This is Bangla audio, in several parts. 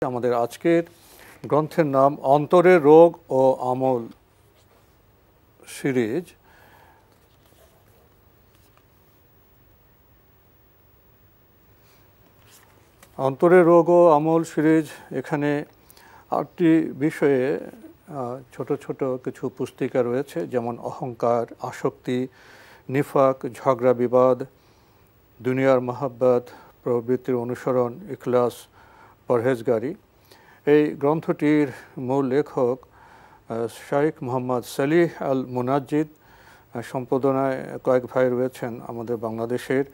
আমাদের আজকের গ্রন্থের নাম অন্তরের রোগ ও আমল সিরিজ। অন্তরের রোগ ও আমল সিরিজ এখানে 8টি বিষয়ে ছোট ছোট কিছু পুস্তিকা রয়েছে, যেমন অহংকার, আসক্তি, নিফাক, ঝগড়া বিবাদ, দুনিয়ার মহাব্বত, প্রবৃত্তির অনুসরণ, ইখলাস, পরহেজগারি। এই গ্রন্থটির মূল লেখক শাইখ মোহাম্মদ সালিহ আল মুনাজ্জিদ। সম্পাদনায় কয়েক ভাই রয়েছেন আমাদের বাংলাদেশের,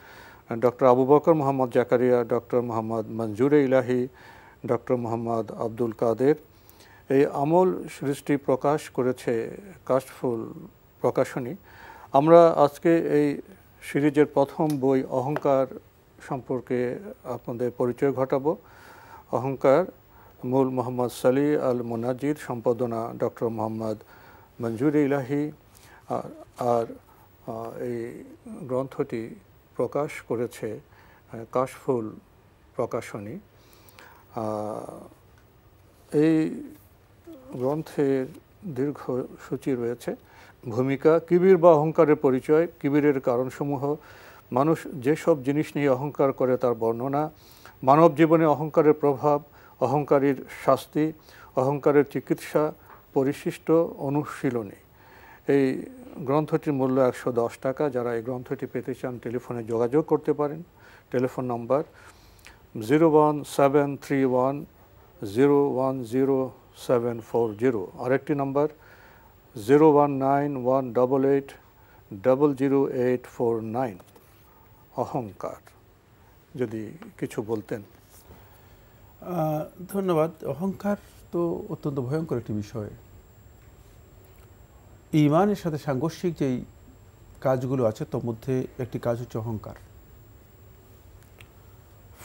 ডক্টর আবু বকর মোহাম্মদ জাকারিয়া, ডক্টর মোহাম্মদ মঞ্জুরে ইলাহি, ডক্টর মোহাম্মদ আব্দুল কাদের। এই আমল সিরিজটি প্রকাশ করেছে কাশফুল প্রকাশনী। আমরা আজকে এই সিরিজের প্রথম বই অহংকার সম্পর্কে আপনাদের পরিচয় ঘটাবো। অহংকার, মূল মোহাম্মদ সালিহ আল মুনাজ্জিদ, সম্পাদনা ডক্টর মোহাম্মদ মঞ্জুরে ইলাহি। আর এই গ্রন্থটি প্রকাশ করেছে কাশফুল প্রকাশনী। এই গ্রন্থের দীর্ঘ সূচি রয়েছে। ভূমিকা: কিবির বা অহংকারের পরিচয়, কিবিরের কারণসমূহ, মানুষ যেসব জিনিস নিয়ে অহংকার করে তার বর্ণনা, মানব জীবনে অহংকারের প্রভাব, অহংকারীর শাস্তি, অহংকারের চিকিৎসা, পরিশিষ্ট অনুশীলনী। এই গ্রন্থটির মূল্য 110 টাকা। যারা এই গ্রন্থটি পেতে চান টেলিফোনে যোগাযোগ করতে পারেন। Telephone number 01731010740। আরেকটি নম্বর 01918800849। অহংকার, যদি কিছু বলতেন। ধন্যবাদ। অহংকার তো অত্যন্ত ভয়ঙ্কর একটি বিষয়। ঈমানের সাথে সাংঘর্ষিক যেই কাজগুলো আছে তার মধ্যে একটি কাজ হচ্ছে অহংকার।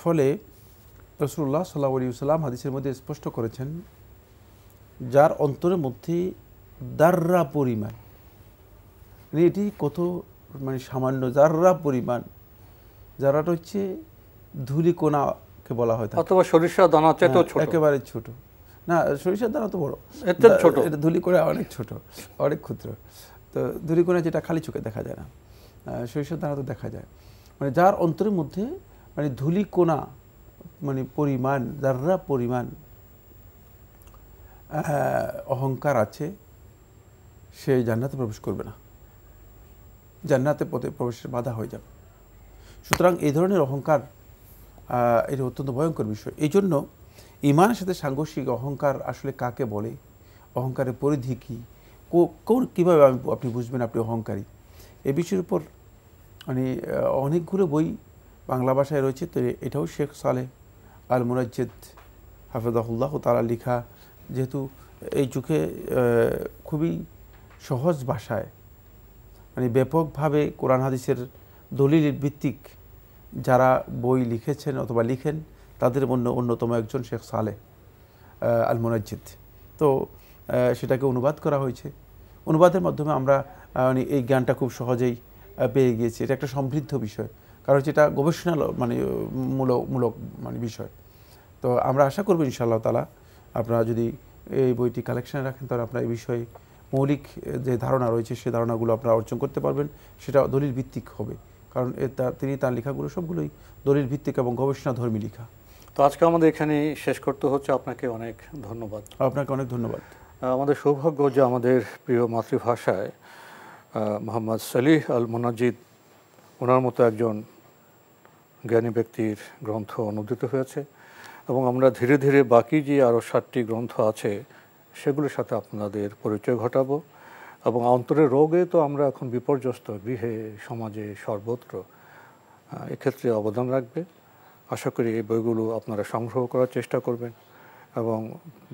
ফলে রাসূলুল্লাহ সাল্লাল্লাহু আলাইহি ওয়াসাল্লাম হাদিসের মধ্যে স্পষ্ট করেছেন, যার অন্তরের মধ্যে দাররা পরিমাণ, এটি কত সামান্য জাররা পরিমাণ, জাররাটা হচ্ছে ধূলিকণাকে বলা হয়, অথবা সরিষার দানা চেয়েও ছোট, একেবারে ছোট না, সরিষার দানা তো বড়, এটা ধূলিকণা অনেক ছোট, অনেক ক্ষুদ্র। তো ধূলিকণা যেটা খালি চোখে দেখা যায় না, সরিষার দানা তো দেখা যায়। যার অন্তরের মধ্যে ধূলিকণা পরিমাণ, জাররা পরিমাণ অহংকার আছে, সে জান্নাতে প্রবেশ করবে না, জান্নাতে পথে প্রবেশের বাধা হয়ে যাবে। সুতরাং এই ধরনের অহংকার এটা অত্যন্ত ভয়ঙ্কর বিষয়। এই জন্য ঈমানের সাথে সাংঘর্ষিক অহংকার আসলে কাকে বলে, অহংকারের পরিধি কী, কীভাবে আপনি বুঝবেন আপনি অহংকারী, এ বিষয়ের উপর অনেকগুলো বই বাংলা ভাষায় রয়েছে। তো এটাও শেখ সালেহ আল মুনাজ্জিদ হাফিজাহুল্লাহ তাআলা লেখা, যেহেতু এই যুগে খুবই সহজ ভাষায় ব্যাপকভাবে কোরআন হাদিসের দলিল ভিত্তিক যারা বই লিখেছেন অথবা লিখেন, তাদের অন্যতম একজন শেখ সালেহ আল মুনাজ্জিদ। তো সেটাকে অনুবাদ করা হয়েছে। অনুবাদের মাধ্যমে আমরা এই জ্ঞানটা খুব সহজেই পেয়ে গিয়েছি। এটা একটা সমৃদ্ধ বিষয়, কারণ যেটা গবেষণা মূলক বিষয়। তো আমরা আশা করব ইনশাআল্লাহ তাআলা আপনারা যদি এই বইটি কালেকশনে রাখেন, তাহলে আপনারা এই বিষয়ে মৌলিক যে ধারণা রয়েছে সেই ধারণাগুলো আপনারা অর্জন করতে পারবেন। সেটা দলিল ভিত্তিক হবে, কারণ তিনি তার লেখাগুলো সবগুলোই দলিল ভিত্তিক এবং গবেষণাধর্মী লেখা। তো আজকে আমাদের এখানে শেষ করতে হচ্ছে। আপনাকে অনেক ধন্যবাদ। আপনাকে অনেক ধন্যবাদ। আমাদের সৌভাগ্য যে আমাদের প্রিয় মাতৃভাষায় মোহাম্মদ সালিহ আল মুনাজ্জিদ, ওনার মতো একজন জ্ঞানী ব্যক্তির গ্রন্থ অনুদিত হয়েছে, এবং আমরা ধীরে ধীরে বাকি যে আরও 7টি গ্রন্থ আছে সেগুলোর সাথে আপনাদের পরিচয় ঘটাবো। এবং অন্তরের রোগে তো আমরা এখন বিপর্যস্ত, গৃহে, সমাজে, সর্বত্র, এক্ষেত্রে অবদান রাখবে। আশা করি এই বইগুলো আপনারা সংগ্রহ করার চেষ্টা করবেন এবং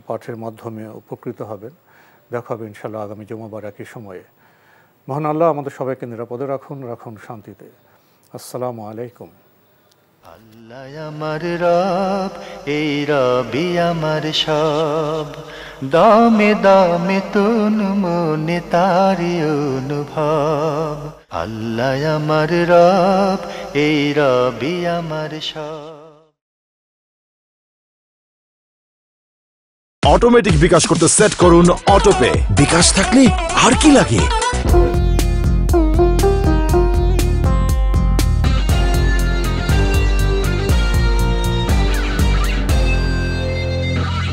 পাঠের মাধ্যমে উপকৃত হবেন। দেখা হবে ইনশাআল্লাহ আগামী জুমাবার একই সময়ে। মহান আল্লাহ আমাদের সবাইকে নিরাপদে রাখুন শান্তিতে। আসসালামু আলাইকুম। আল্লাহ আমার রব, এই রবি আমার সব, দামে দামে তন মনে তারি অনুভব। আল্লাহ আমার রব, এই রবি আমার সব। অটোমেটিক বিকাশ করতে সেট করুন অটোপে। বিকাশ থাকলে আর কি লাগে।